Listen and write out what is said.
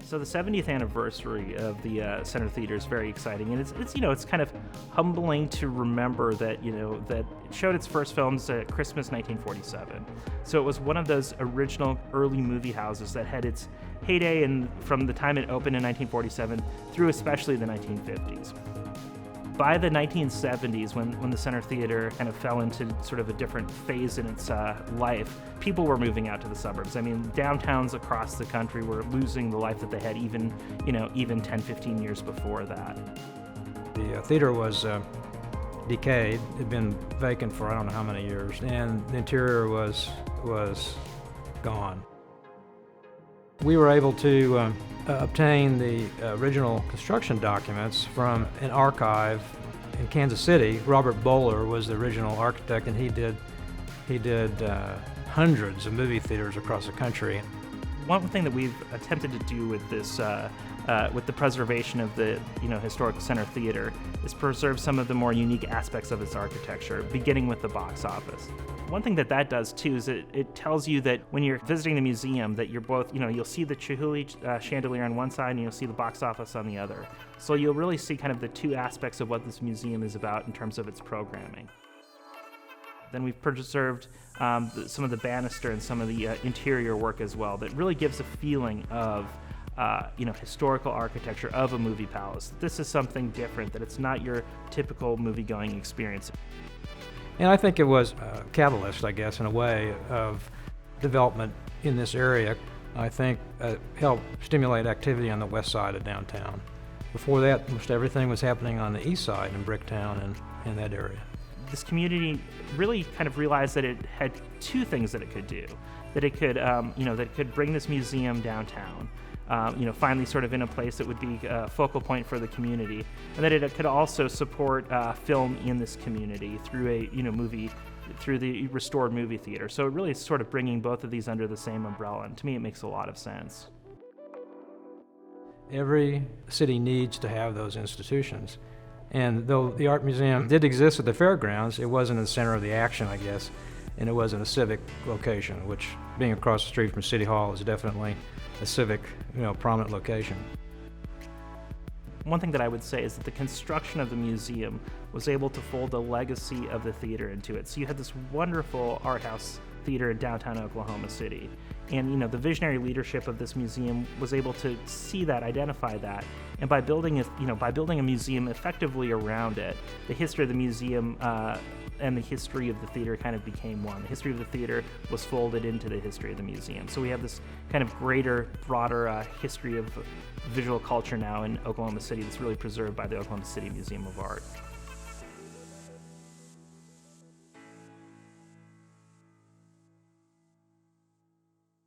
So the 70th anniversary of the Center Theater is very exciting, and it's kind of humbling to remember that that it showed its first films at Christmas 1947. So it was one of those original early movie houses that had its heyday and from the time it opened in 1947 through especially the 1950s. By the 1970s, when the Center Theater kind of fell into sort of a different phase in its life, people were moving out to the suburbs. I mean, downtowns across the country were losing the life that they had even 10, 15 years before that. The theater was decayed. It had been vacant for I don't know how many years, and the interior was gone. We were able to obtain the original construction documents from an archive in Kansas City. Robert Bowler was the original architect, and he did hundreds of movie theaters across the country. One thing that we've attempted to do with this, with the preservation of the historic Center Theater, is preserve some of the more unique aspects of its architecture, beginning with the box office. One thing that does too is it tells you that when you're visiting the museum that you're both, you'll see the Chihuly chandelier on one side and you'll see the box office on the other. So you'll really see kind of the two aspects of what this museum is about in terms of its programming. Then we've preserved some of the banister and some of the interior work as well that really gives a feeling of historical architecture of a movie palace. This is something different, that it's not your typical movie-going experience. And I think it was a catalyst, I guess, in a way, of development in this area. I think helped stimulate activity on the west side of downtown. Before that, most everything was happening on the east side in Bricktown and in that area. This community really kind of realized that it had two things that it could do. That it could, that it could bring this museum downtown, finally sort of in a place that would be a focal point for the community, and that it could also support film in this community through a through the restored movie theater. So it really is sort of bringing both of these under the same umbrella, and to me it makes a lot of sense. Every city needs to have those institutions. And though the art museum did exist at the fairgrounds, it wasn't in the center of the action, I guess, and it wasn't a civic location, which being across the street from City Hall is definitely a civic, prominent location. One thing that I would say is that the construction of the museum was able to fold the legacy of the theater into it. So you had this wonderful art house theater in downtown Oklahoma City. And the visionary leadership of this museum was able to see that, identify that, and by building a museum effectively around it, the history of the museum and the history of the theater kind of became one. The history of the theater was folded into the history of the museum. So we have this kind of greater, broader history of visual culture now in Oklahoma City that's really preserved by the Oklahoma City Museum of Art.